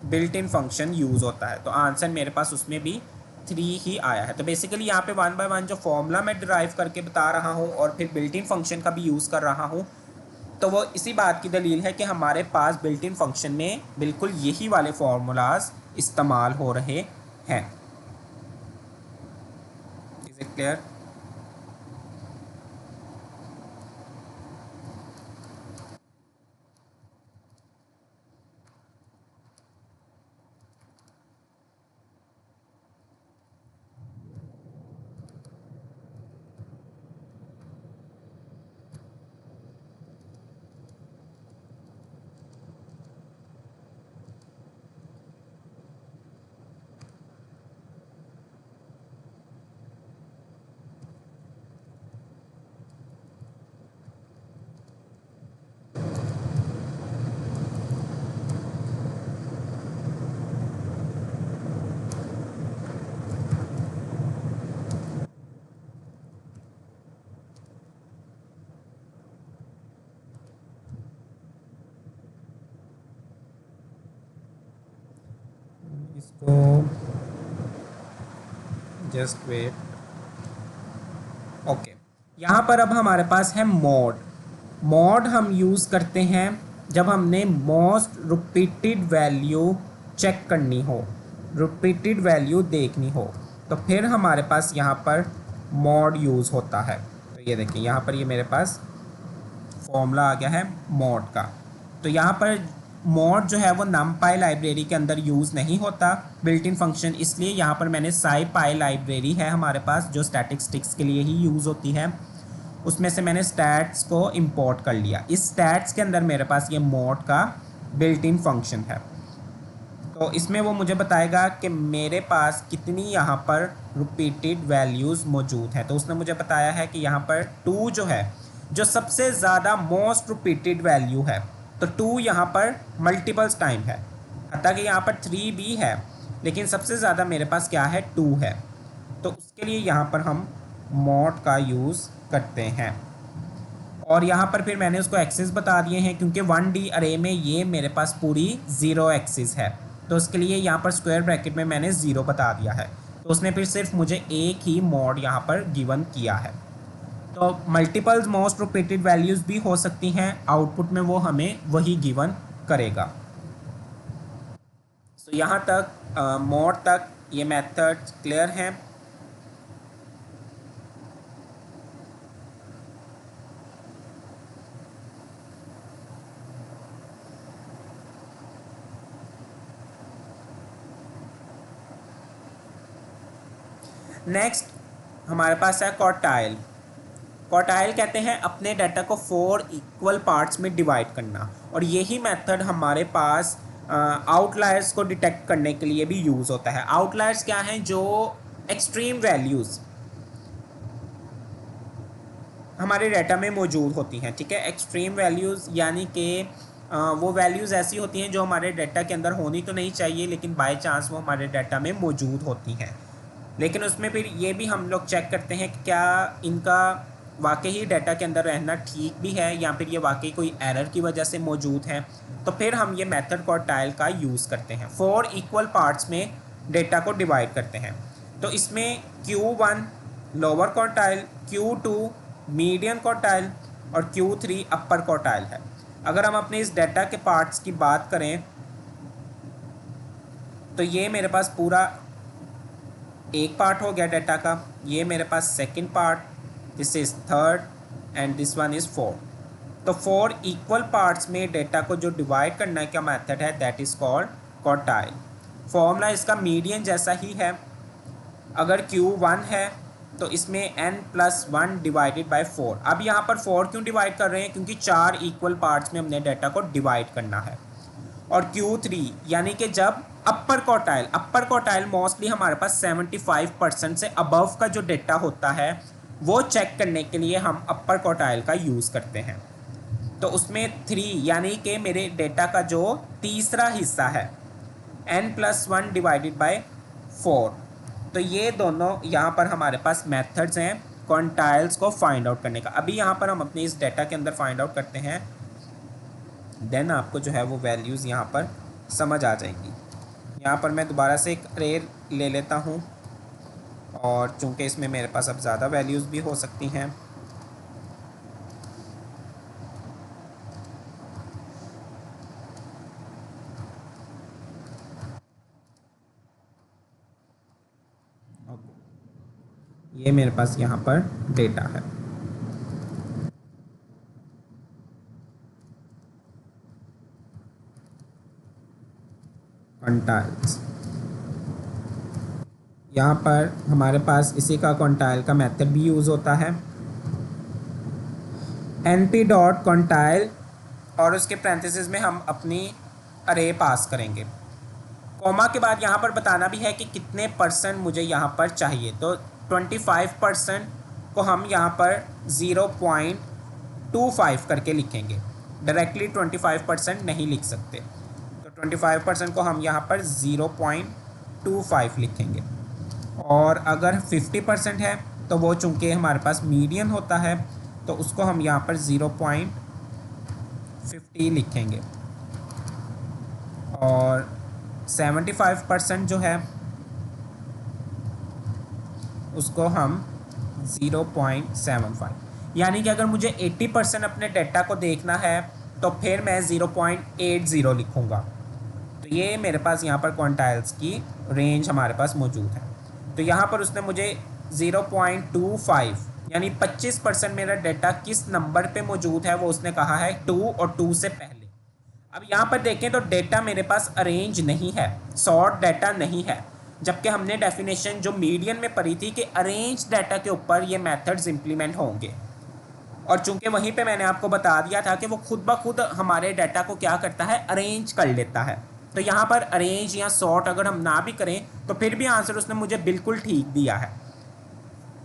A: बिल्ट इन फंक्शन यूज़ होता है। तो आंसर मेरे पास उसमें भी 3 ही आया है। तो बेसिकली यहाँ पे 1 बाय 1 जो फॉर्मूला मैं डिराइव करके बता रहा हूँ और फिर बिल्ट इन फंक्शन का भी यूज़ कर रहा हूँ, तो वो इसी बात की दलील है कि हमारे पास बिल्ट इन फंक्शन में बिल्कुल यही वाले फार्मूलाज इस्तेमाल हो रहे हैं। Is it clear? इसको जस्ट वेट। ओके, यहाँ पर अब हमारे पास है मोड। मोड हम यूज़ करते हैं जब हमने मोस्ट रिपीटेड वैल्यू चेक करनी हो, रिपीटेड वैल्यू देखनी हो, तो फिर हमारे पास यहाँ पर मोड यूज़ होता है। तो ये देखिए यहाँ पर ये मेरे पास फॉर्मूला आ गया है मोड का। तो यहाँ पर मोड जो है वो numpy लाइब्रेरी के अंदर यूज़ नहीं होता बिल्ट इन फंक्शन, इसलिए यहाँ पर मैंने scipy लाइब्रेरी है हमारे पास जो स्टैटिस्टिक्स के लिए ही यूज़ होती है, उसमें से मैंने स्टैट्स को इंपोर्ट कर लिया। इस स्टैट्स के अंदर मेरे पास ये मोड का बिल्ट इन फंक्शन है। तो इसमें वो मुझे बताएगा कि मेरे पास कितनी यहाँ पर रिपीटेड वैल्यूज़ मौजूद हैं। तो उसने मुझे बताया है कि यहाँ पर 2 जो है, जो सबसे ज़्यादा मोस्ट रिपीटेड वैल्यू है, तो 2 यहाँ पर मल्टीपल्स टाइम है। हालांकि यहाँ पर 3 भी है, लेकिन सबसे ज़्यादा मेरे पास क्या है, 2 है। तो उसके लिए यहाँ पर हम मोड का यूज़ करते हैं। और यहाँ पर फिर मैंने उसको एक्सिस बता दिए हैं, क्योंकि 1D अरे में ये मेरे पास पूरी 0 एक्सिस है, तो उसके लिए यहाँ पर स्क्वायर ब्रैकेट में मैंने 0 बता दिया है। तो उसने फिर सिर्फ मुझे एक ही मोड यहाँ पर गिवन किया है। तो मल्टीपल्स मोस्ट रिपीटेड वैल्यूज़ भी हो सकती हैं, आउटपुट में वो हमें वही गिवन करेगा। तो यहाँ तक मोड तक ये मेथड क्लियर है। नेक्स्ट हमारे पास है क्वार्टाइल। क्वार्टाइल कहते हैं अपने डाटा को 4 इक्वल पार्ट्स में डिवाइड करना, और यही मेथड हमारे पास आउटलायर्स को डिटेक्ट करने के लिए भी यूज़ होता है। आउटलायर्स क्या हैं, जो एक्सट्रीम वैल्यूज़ हमारे डाटा में मौजूद होती हैं, ठीक है। एक्सट्रीम वैल्यूज़ यानी कि वो वैल्यूज़ ऐसी होती हैं जो हमारे डाटा के अंदर होनी तो नहीं चाहिए, लेकिन बाय चांस वो हमारे डाटा में मौजूद होती हैं। लेकिन उसमें फिर ये भी हम लोग चेक करते हैं कि क्या इनका वाकई ही डाटा के अंदर रहना ठीक भी है, या फिर ये वाकई कोई एरर की वजह से मौजूद है। तो फिर हम ये मेथड क्वार्टाइल का यूज़ करते हैं। 4 इक्वल पार्ट्स में डेटा को डिवाइड करते हैं। तो इसमें Q1 lower quartile, Q2 median quartile और Q3 अपर क्वार्टाइल है। अगर हम अपने इस डाटा के पार्ट्स की बात करें तो ये मेरे पास पूरा एक पार्ट हो गया डाटा का, ये मेरे पास second part, this is third and this one is fourth. तो 4 इक्वल पार्ट्स में डेटा को जो डिवाइड करने का मेथड है that is called quartile. Formula इसका मीडियन जैसा ही है। अगर Q1 है तो इसमें n+1 डिवाइडेड बाय 4। अब यहाँ पर 4 क्यों डिवाइड कर रहे हैं, क्योंकि 4 इक्वल पार्ट्स में हमने डाटा को डिवाइड करना है। और Q3 यानी कि जब अपर क्वार्टाइल मोस्टली हमारे पास 75% से अबव का जो डेटा होता है वो चेक करने के लिए हम अपर क्वार्टाइल का यूज़ करते हैं। तो उसमें 3 यानी कि मेरे डेटा का जो तीसरा हिस्सा है n+1 डिवाइडेड बाय 4। तो ये दोनों यहाँ पर हमारे पास मेथड्स हैं क्वांटाइल्स को फाइंड आउट करने का। अभी यहाँ पर हम अपने इस डेटा के अंदर फाइंड आउट करते हैं, देन आपको जो है वो वैल्यूज़ यहाँ पर समझ आ जाएंगी। यहाँ पर मैं दोबारा से एक अरे ले लेता हूँ, और चूँकि इसमें मेरे पास अब ज़्यादा वैल्यूज़ भी हो सकती हैं। ये मेरे पास यहाँ पर डेटा है। क्वांटाइल्स, यहाँ पर हमारे पास इसी का क्वांटाइल का मेथड भी यूज़ होता है, np क्वांटाइल, और उसके पैरेंथेसिस में हम अपनी अरे पास करेंगे। कॉमा के बाद यहाँ पर बताना भी है कि कितने परसेंट मुझे यहाँ पर चाहिए। तो 25% को हम यहाँ पर 0.25 करके लिखेंगे, डायरेक्टली 25% नहीं लिख सकते। तो 25% को हम यहाँ पर 0.25 लिखेंगे। और अगर 50% है तो वो चूँकि हमारे पास मीडियन होता है तो उसको हम यहाँ पर 0.50 लिखेंगे। और 75% जो है उसको हम 0.75, यानी कि अगर मुझे 80% अपने डेटा को देखना है तो फिर मैं 0.80 लिखूँगा। तो ये मेरे पास यहाँ पर क्वांटाइल्स की रेंज हमारे पास मौजूद है। तो यहाँ पर उसने मुझे 0.25 यानी 25% मेरा डेटा किस नंबर पे मौजूद है वो उसने कहा है 2 और 2 से पहले। अब यहाँ पर देखें तो डेटा मेरे पास अरेंज नहीं है, सॉर्ट डाटा नहीं है, जबकि हमने डेफिनेशन जो मीडियन में पढ़ी थी कि अरेंज डाटा के ऊपर ये मेथड्स इंप्लीमेंट होंगे। और चूंकि वहीं पे मैंने आपको बता दिया था कि वो खुद ब खुद हमारे डाटा को क्या करता है, अरेंज कर लेता है। तो यहाँ पर अरेंज या सॉर्ट अगर हम ना भी करें तो फिर भी आंसर उसने मुझे बिल्कुल ठीक दिया है।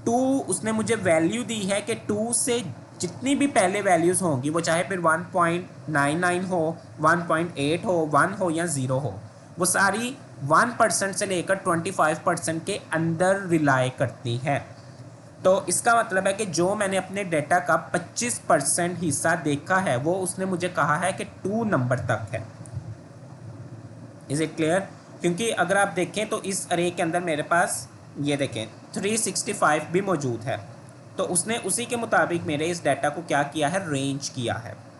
A: 2 उसने मुझे वैल्यू दी है कि 2 से जितनी भी पहले वैल्यूज़ होंगी वो चाहे फिर 1.99 हो, 1.8 हो, 1 हो या 0 हो, वो सारी 1% से लेकर 25% के अंदर रिलाई करती हैं। तो इसका मतलब है कि जो मैंने अपने डेटा का 25% हिस्सा देखा है वो उसने मुझे कहा है कि 2 नंबर तक है। Is it clear? क्योंकि अगर आप देखें तो इस अरे के अंदर मेरे पास ये देखें 365 भी मौजूद है, तो उसने उसी के मुताबिक मेरे इस डाटा को क्या किया है, रेंज किया है।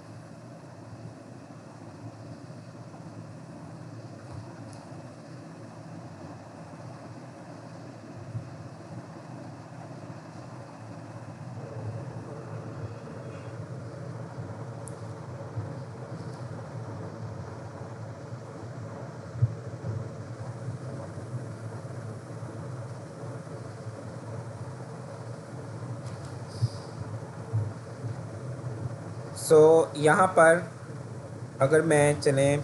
A: सो यहाँ पर अगर मैं चलें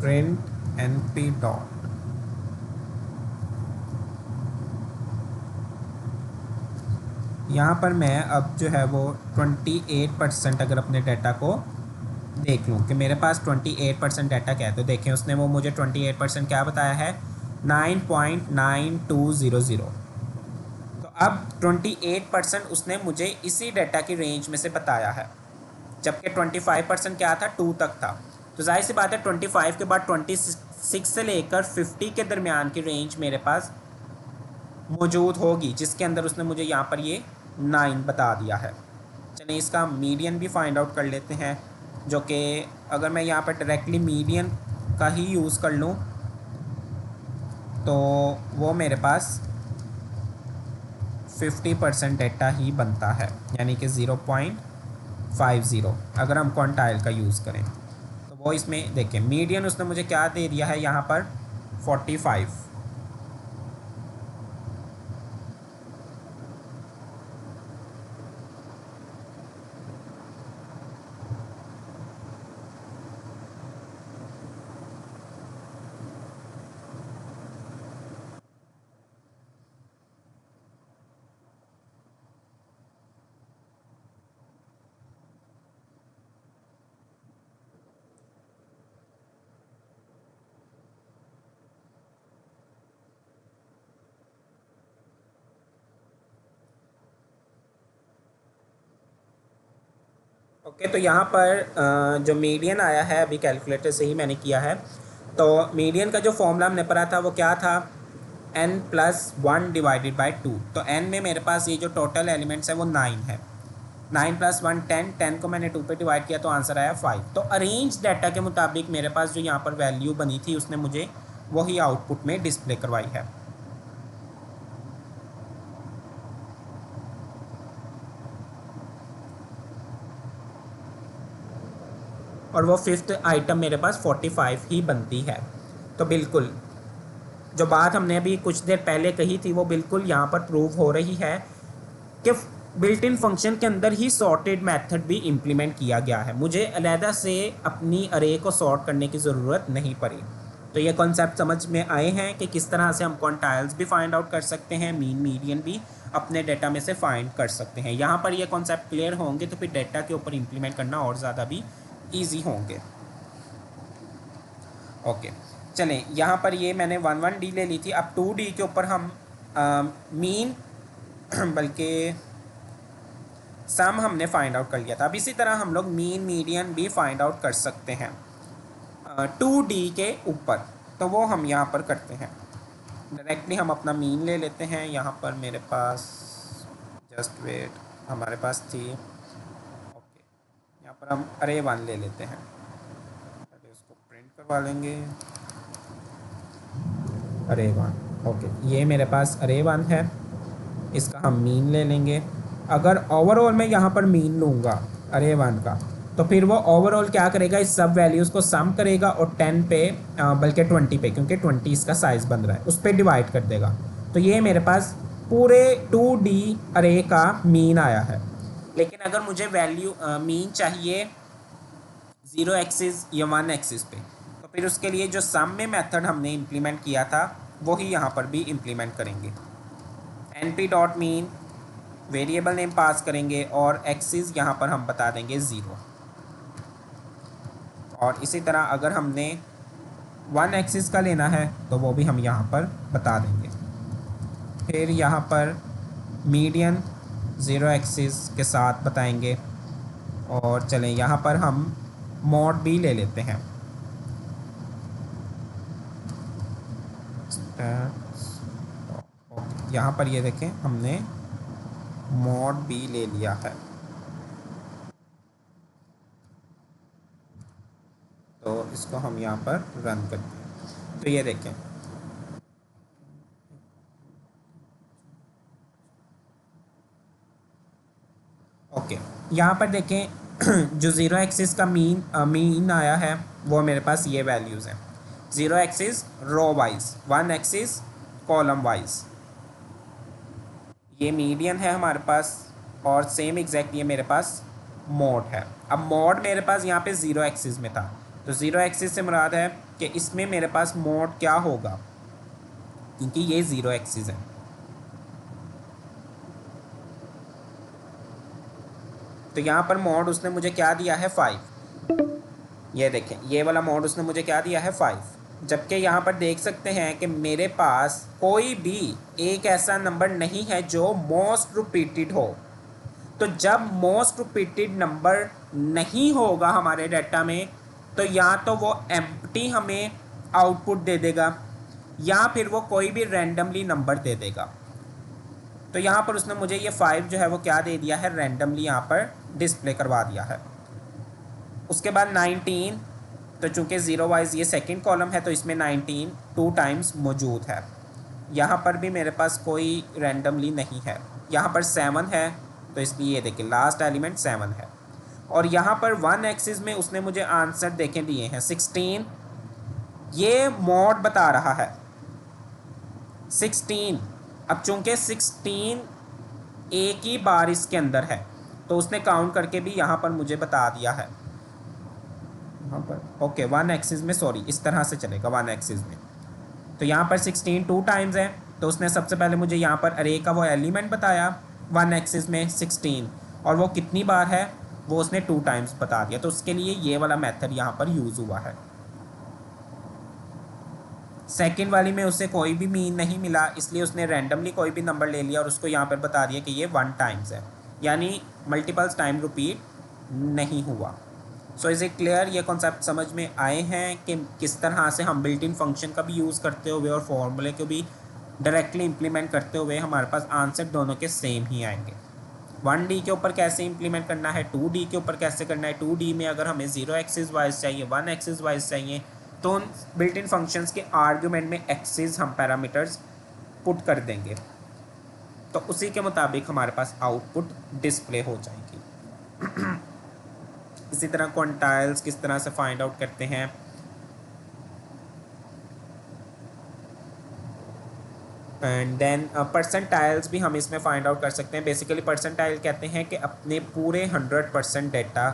A: प्रिंट np डॉट, यहाँ पर मैं अब जो है वो 28% अगर अपने डाटा को देख लूँ कि मेरे पास 28% डाटा क्या है, तो देखें उसने वो मुझे 28% क्या बताया है, 9.9200। तो अब 28% उसने मुझे इसी डाटा की रेंज में से बताया है, जबकि 25% क्या था, 2 तक था। तो जाहिर सी बात है 25 के बाद 26 से लेकर 50 के दरमियान की रेंज मेरे पास मौजूद होगी, जिसके अंदर उसने मुझे यहाँ पर ये 9 बता दिया है। चलिए इसका मीडियन भी फाइंड आउट कर लेते हैं, जो कि अगर मैं यहाँ पर डायरेक्टली मीडियन का ही यूज़ कर लूँ तो वो मेरे पास 50% डेटा ही बनता है, यानी कि 0.50 अगर हम क्वांटाइल का यूज़ करें। तो वो इसमें देखें मीडियन उसने मुझे क्या दे दिया है यहाँ पर 45। ओके, तो यहाँ पर जो मीडियन आया है अभी कैलकुलेटर से ही मैंने किया है। तो मीडियन का जो फॉर्मूला हमने पढ़ा था वो क्या था, n+1 डिवाइडेड बाई 2। तो n में मेरे पास ये जो टोटल एलिमेंट्स है वो 9 है। 9+1 10, 10 को मैंने 2 पे डिवाइड किया तो आंसर आया 5। तो अरेंज डाटा के मुताबिक मेरे पास जो यहाँ पर वैल्यू बनी थी उसने मुझे वही आउटपुट में डिस्प्ले करवाई है। और वो फिफ्थ आइटम मेरे पास 45 ही बनती है। तो बिल्कुल जो बात हमने अभी कुछ देर पहले कही थी वो बिल्कुल यहाँ पर प्रूव हो रही है कि बिल्ट इन फंक्शन के अंदर ही सॉर्टेड मेथड भी इम्प्लीमेंट किया गया है। मुझे अलहदा से अपनी अरे को सॉर्ट करने की ज़रूरत नहीं पड़ी। तो ये कॉन्सेप्ट समझ में आए हैं कि किस तरह से हम क्वांटाइल्स भी फाइंड आउट कर सकते हैं, मीन मीडियन भी अपने डाटा में से फाइंड कर सकते हैं। यहाँ पर ये कॉन्सेप्ट क्लियर होंगे तो फिर डाटा के ऊपर इम्प्लीमेंट करना और ज़्यादा भी ईजी होंगे। ओके, चलें, यहाँ पर ये मैंने 1 डी ले ली थी। अब 2D के ऊपर हम मीन बल्कि सम हमने फाइंड आउट कर लिया था। अब इसी तरह हम लोग मीन मीडियन भी फाइंड आउट कर सकते हैं 2D के ऊपर। तो वो हम यहाँ पर करते हैं, डायरेक्टली हम अपना मीन ले लेते हैं। यहाँ पर मेरे पास जस्ट वेट, हमारे पास थी, ओके, यहाँ पर हम अरे 1 ले लेते हैं, पहले उसको प्रिंट करवा लेंगे, अरे 1। ओके, ये मेरे पास अरे 1 है, इसका हम मीन ले लेंगे। अगर ओवरऑल मैं यहाँ पर मीन लूँगा अरे 1 का, तो फिर वो ओवरऑल क्या करेगा, इस सब वैल्यूज़ को सम करेगा और 10 पे बल्कि 20 पे, क्योंकि 20 इसका साइज़ बन रहा है, उस पर डिवाइड कर देगा। तो ये मेरे पास पूरे 2D अरे का मीन आया है। लेकिन अगर मुझे वैल्यू मीन चाहिए 0 एक्सिस या 1 एक्सिस पे, तो फिर उसके लिए जो सम में मेथड हमने इम्प्लीमेंट किया था वही यहाँ पर भी इम्प्लीमेंट करेंगे। np.mean वेरिएबल नेम पास करेंगे और एक्सिस यहाँ पर हम बता देंगे 0। और इसी तरह अगर हमने 1 एक्सिस का लेना है तो वो भी हम यहाँ पर बता देंगे। फिर यहाँ पर मीडियन 0 एक्सिस के साथ बताएंगे। और चलें, यहाँ पर हम मॉड भी ले लेते हैं। यहाँ पर ये देखें, हमने मॉड भी ले लिया है। तो इसको हम यहाँ पर रन करते हैं। तो ये देखें, ओके, यहाँ पर देखें जो 0 एक्सिस का मीन आया है वो मेरे पास ये वैल्यूज़ हैं। 0 axis row wise, 1 axis column wise, ये मीडियन है हमारे पास। और सेम एग्जैक्ट ये मेरे पास मॉड है। अब मॉड मेरे पास यहाँ पे 0 एक्सिस में था, तो 0 एक्सिस से मुराद है कि इसमें मेरे पास मॉड क्या होगा, क्योंकि ये 0 एक्सिस है। तो यहाँ पर मॉड उसने मुझे क्या दिया है 5। ये देखें, ये वाला मॉड उसने मुझे क्या दिया है 5। जबकि यहाँ पर देख सकते हैं कि मेरे पास कोई भी एक ऐसा नंबर नहीं है जो मोस्ट रिपीटेड हो। तो जब मोस्ट रिपीटेड नंबर नहीं होगा हमारे डाटा में, तो या तो वो एम्प्टी हमें आउटपुट दे देगा या फिर वो कोई भी रैंडमली नंबर दे देगा। तो यहाँ पर उसने मुझे ये 5 जो है वो क्या दे दिया है, रैंडमली यहाँ पर डिस्प्ले करवा दिया है। उसके बाद 19, तो चूंकि 0 वाइज ये सेकंड कॉलम है तो इसमें 19 2 टाइम्स मौजूद है। यहाँ पर भी मेरे पास कोई रैंडमली नहीं है। यहाँ पर 7 है, तो इसलिए ये देखिए लास्ट एलिमेंट 7 है। और यहाँ पर 1 एक्सिस में उसने मुझे आंसर देखे दिए हैं 16, ये मॉड बता रहा है 16। अब चूंकि 16 एक ही बार इसके अंदर है तो उसने काउंट करके भी यहाँ पर मुझे बता दिया है यहाँ पर। ओके, वन एक्सिस में, सॉरी, इस तरह से चलेगा वन एक्सिस में। तो यहाँ पर 16 टू टाइम्स है, तो उसने सबसे पहले मुझे यहाँ पर अरे का वो एलिमेंट बताया वन एक्सिस में 16, और वो कितनी बार है वो उसने टू टाइम्स बता दिया। तो उसके लिए ये वाला मेथड यहाँ पर यूज़ हुआ है। सेकंड वाली में उससे कोई भी मीन नहीं मिला, इसलिए उसने रैंडमली कोई भी नंबर ले लिया और उसको यहाँ पर बता दिया कि ये वन टाइम्स है, यानी मल्टीपल्स टाइम रिपीट नहीं हुआ। So is it clear? ये कॉन्सेप्ट समझ में आए हैं कि किस तरह से हम बिल्ट इन फंक्शन का भी यूज़ करते हुए और फॉर्मूले को भी डायरेक्टली इम्प्लीमेंट करते हुए हमारे पास आंसर दोनों के सेम ही आएंगे। 1D के ऊपर कैसे इम्प्लीमेंट करना है, 2D के ऊपर कैसे करना है, 2D में अगर हमें 0 एक्सिस वाइज चाहिए, 1 एक्सिस वाइज चाहिए, तो उन बिल्ट इन फंक्शंस के आर्ग्यूमेंट में एक्सिस हम पैरामीटर्स पुट कर देंगे, तो उसी के मुताबिक हमारे पास आउटपुट डिस्प्ले हो जाएगी। इसी तरह क्वांटाइल्स किस तरह से फाइंड आउट करते हैं, एंड देन परसेंटाइल्स भी हम इसमें फाइंड आउट कर सकते हैं। बेसिकली परसेंटाइल कहते हैं कि अपने पूरे 100% डेटा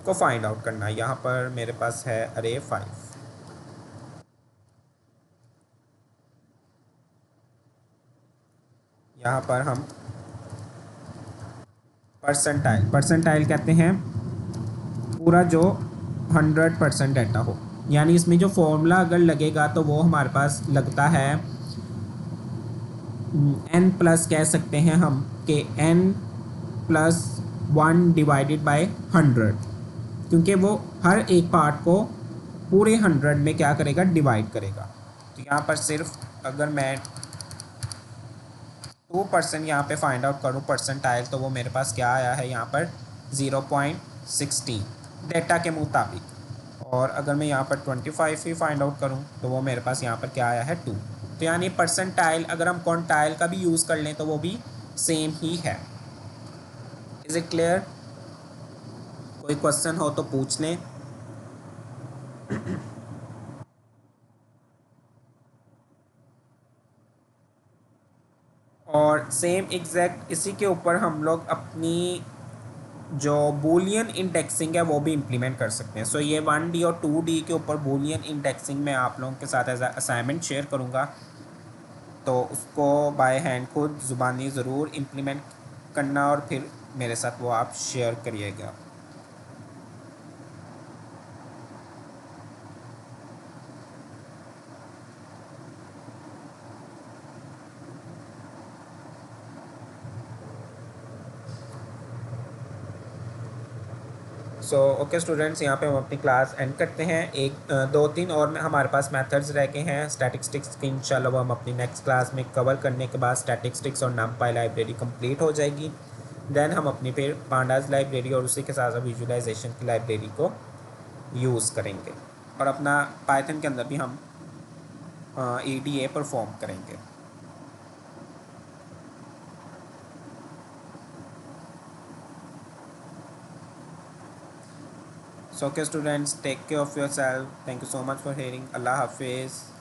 A: को फाइंड आउट करना। यहाँ पर मेरे पास है अरे 5। यहाँ पर हम परसेंटाइल कहते हैं पूरा जो 100% डेटा हो, यानी इसमें जो फॉर्मूला अगर लगेगा तो वो हमारे पास लगता है n प्लस, कह सकते हैं हम कि n+1 डिवाइडेड बाय 100, क्योंकि वो हर एक पार्ट को पूरे 100 में क्या करेगा, डिवाइड करेगा। तो यहाँ पर सिर्फ अगर मैं 2% यहाँ पे फाइंड आउट करूँ परसेंटाइल, तो वो मेरे पास क्या आया है यहाँ पर 0.16 डेटा के मुताबिक। और अगर मैं यहाँ पर 25 ही फाइंड आउट करूँ तो वो मेरे पास यहाँ पर क्या आया है 2। तो यानी परसेंटाइल अगर हम क्वांटाइल का भी यूज़ कर लें तो वो भी सेम ही है। Is it clear? कोई क्वेश्चन हो तो पूछ लें। और सेम एग्जैक्ट इसी के ऊपर हम लोग अपनी जो बूलियन इंडेक्सिंग है वो भी इम्प्लीमेंट कर सकते हैं। सो ये 1D और 2D के ऊपर बूलियन इंडेक्सिंग मैं आप लोगों के साथ एज असाइनमेंट शेयर करूँगा, तो उसको बाय हैंड खुद ज़ुबानी ज़रूर इम्प्लीमेंट करना और फिर मेरे साथ वो आप शेयर करिएगा। सो ओके स्टूडेंट्स, यहाँ पे हम अपनी क्लास एंड करते हैं। एक दो तीन और हमारे पास मेथड्स रह गए हैं स्टैटिस्टिक्स की, इंशाल्लाह वो हम अपनी नेक्स्ट क्लास में कवर करने के बाद स्टैटिस्टिक्स और नमपाई लाइब्रेरी कंप्लीट हो जाएगी। देन हम अपनी फिर पांडाज लाइब्रेरी और उसी के साथ साथ विजुअलाइजेशन की लाइब्रेरी को यूज़ करेंगे और अपना पाइथन के अंदर भी हम EDA परफॉर्म करेंगे। So okay students, take care of yourself. Thank you so much for hearing. Allah Hafiz.